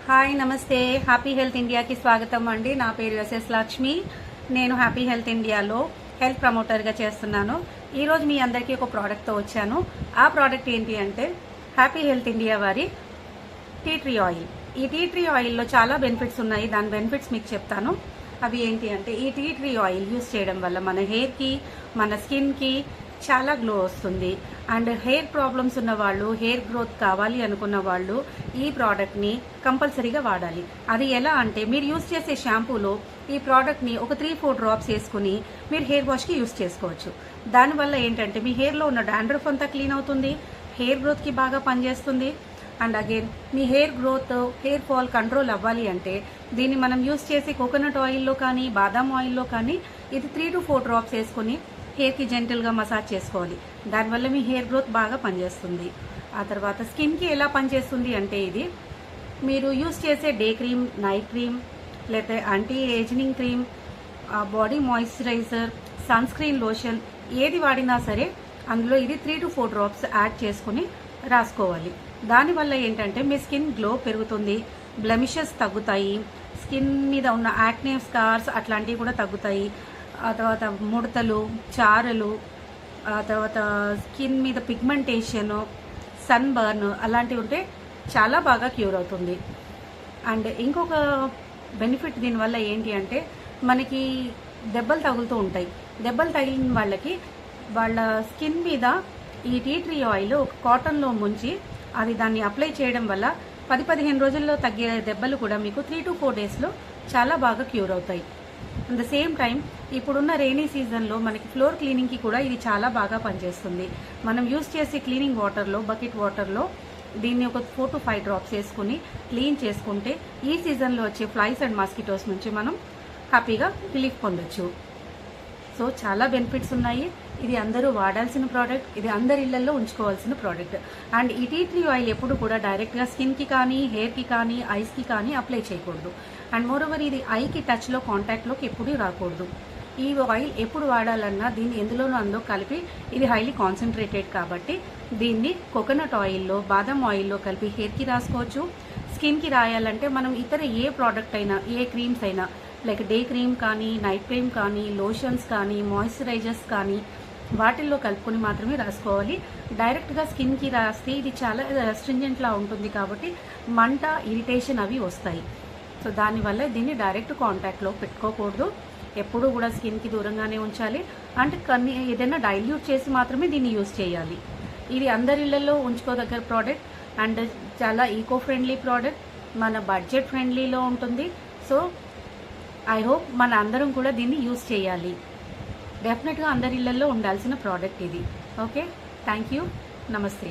Hi నమస్తే happy health ఇండియాకి స్వాగతం అండి. నా పేరు ఎస్ఎస్ లక్ష్మి. నేను హ్యాపీ హెల్త్ ఇండియాలో హెల్త్ ప్రమోటర్గా చేస్తున్నాను. ఈరోజు మీ అందరికీ ఒక ప్రోడక్ట్తో వచ్చాను. ఆ ప్రోడక్ట్ ఏంటి అంటే హ్యాపీ హెల్త్ ఇండియా వారి టీ ట్రీ ఆయిల్. ఈ టీ ట్రీ ఆయిల్లో చాలా బెనిఫిట్స్ ఉన్నాయి. దాని బెనిఫిట్స్ మీకు చెప్తాను. అవి ఏంటి అంటే ఈ టీ ట్రీ ఆయిల్ యూస్ చేయడం వల్ల మన హెయిర్కి, మన స్కిన్కి చాలా గ్లో వస్తుంది. అండ్ హెయిర్ ప్రాబ్లమ్స్ ఉన్న వాళ్ళు, హెయిర్ గ్రోత్ కావాలి అనుకున్న వాళ్ళు ఈ ప్రోడక్ట్ని కంపల్సరీగా వాడాలి. అది ఎలా అంటే మీరు యూస్ చేసే షాంపూలో ఈ ప్రోడక్ట్ని ఒక 3-4 డ్రాప్స్ వేసుకుని మీరు హెయిర్ వాష్కి యూస్ చేసుకోవచ్చు. దానివల్ల ఏంటంటే మీ హెయిర్లో ఉన్న డాండ్రఫ్ అంతా క్లీన్ అవుతుంది, హెయిర్ గ్రోత్కి బాగా పనిచేస్తుంది. And again me hair growth, hair fall control అవ్వాలి అంటే దీన్ని మనం యూస్ చేసే కోకోనట్ ఆయిల్లో కానీ, బాదాం ఆయిల్లో కానీ ఇది 3-4 డ్రాప్స్ వేసుకొని హెయిర్కి జెంటల్గా మసాజ్ చేసుకోవాలి. దానివల్ల మీ హెయిర్ గ్రోత్ బాగా పనిచేస్తుంది. ఆ తర్వాత స్కిన్కి ఎలా పనిచేస్తుంది అంటే ఇది మీరు యూస్ చేసే డే క్రీమ్, నైట్ క్రీమ్, లేకపోతే anti ageing cream, body moisturiser, sunscreen lotion ఏది వాడినా సరే అందులో ఇది 3-4 డ్రాప్స్ యాడ్ చేసుకుని రాసుకోవాలి. దానివల్ల ఏంటంటే మీ స్కిన్ గ్లో పెరుగుతుంది, బ్లెమిషెస్ తగ్గుతాయి, స్కిన్ మీద ఉన్న యాక్నే స్కార్స్ అట్లాంటివి కూడా తగ్గుతాయి. ఆ తర్వాత ముడతలు, చారలు, ఆ తర్వాత స్కిన్ మీద పిగ్మెంటేషన్, సన్ బర్న్ అలాంటివి ఉంటే చాలా బాగా క్యూర్ అవుతుంది. అండ్ ఇంకొక బెనిఫిట్ దీనివల్ల ఏంటి అంటే మనకి దెబ్బలు తగులుతూ ఉంటాయి. దెబ్బలు తగిలిన వాళ్ళకి వాళ్ళ స్కిన్ మీద ఈ టీ ట్రీ ఆయిల్ ఒక కాటన్లో ముంచి అది దాన్ని అప్లై చేయడం వల్ల 10-15 రోజుల్లో తగ్గే దెబ్బలు కూడా మీకు 3-4 డేస్లో చాలా బాగా క్యూర్ అవుతాయి. అట్ ద సేమ్ టైం ఇప్పుడున్న రెయినీ సీజన్లో మనకి ఫ్లోర్ క్లీనింగ్కి కూడా ఇది చాలా బాగా పనిచేస్తుంది. మనం యూస్ చేసే క్లీనింగ్ వాటర్లో, బకెట్ వాటర్లో దీన్ని ఒక 4-5 డ్రాప్స్ వేసుకుని క్లీన్ చేసుకుంటే ఈ సీజన్లో వచ్చే ఫ్లైస్ అండ్ మాస్కిటోస్ నుంచి మనం హ్యాపీగా రిలీఫ్ పొందొచ్చు. సో చాలా బెనిఫిట్స్ ఉన్నాయి. ఇది అందరూ వాడాల్సిన ప్రోడక్ట్, ఇది అందరి ఇళ్లలో ఉంచుకోవాల్సిన ప్రోడక్ట్. అండ్ ఈ టీ ట్రీ ఆయిల్ ఎప్పుడు కూడా డైరెక్ట్గా స్కిన్కి కానీ, హెయిర్కి కానీ, ఐస్కి కానీ అప్లై చేయకూడదు. అండ్ మోరోవర్ ఇది ఐకి టచ్లో, కాంటాక్ట్లోకి ఎప్పుడూ రాకూడదు. ఈ ఆయిల్ ఎప్పుడు వాడాలన్నా దీన్ని ఎందులోనూ అందులో కలిపి, ఇది హైలీ కాన్సన్ట్రేటెడ్ కాబట్టి దీన్ని కోకోనట్ ఆయిల్లో, బాదం ఆయిల్లో కలిపి హెయిర్కి రాసుకోవచ్చు. స్కిన్కి రాయాలంటే మనం ఇతర ఏ ప్రోడక్ట్ అయినా, ఏ క్రీమ్స్ అయినా లైక్ డే క్రీమ్ కానీ, నైట్ క్రీమ్ కానీ, లోషన్స్ కానీ, మాయిశ్చరైజర్స్ కానీ వాటిల్లో కలుపుకొని మాత్రమే రాసుకోవాలి. డైరెక్ట్గా స్కిన్కి రాస్తే ఇది చాలా స్ట్రింజెంట్లా ఉంటుంది కాబట్టి మంట, ఇరిటేషన్ అవి వస్తాయి. సో దానివల్ల దీన్ని డైరెక్ట్ కాంటాక్ట్లో పెట్టుకోకూడదు. ఎప్పుడూ కూడా స్కిన్కి దూరంగానే ఉంచాలి. అంటే ఏదైనా డైల్యూట్ చేసి మాత్రమే దీన్ని యూజ్ చేయాలి. ఇది అందరిళ్లలో ఉంచుకోదగ్గర ప్రోడక్ట్ అండ్ చాలా ఈకో ఫ్రెండ్లీ ప్రోడక్ట్, మన బడ్జెట్ ఫ్రెండ్లీలో ఉంటుంది. సో ఐ హోప్ మన అందరం కూడా దీన్ని యూజ్ చేయాలి. డెఫినెట్గా అందరి ఇళ్లలో ఉండాల్సిన ప్రోడక్ట్ ఇది. ఓకే, థ్యాంక్ యూ, నమస్తే.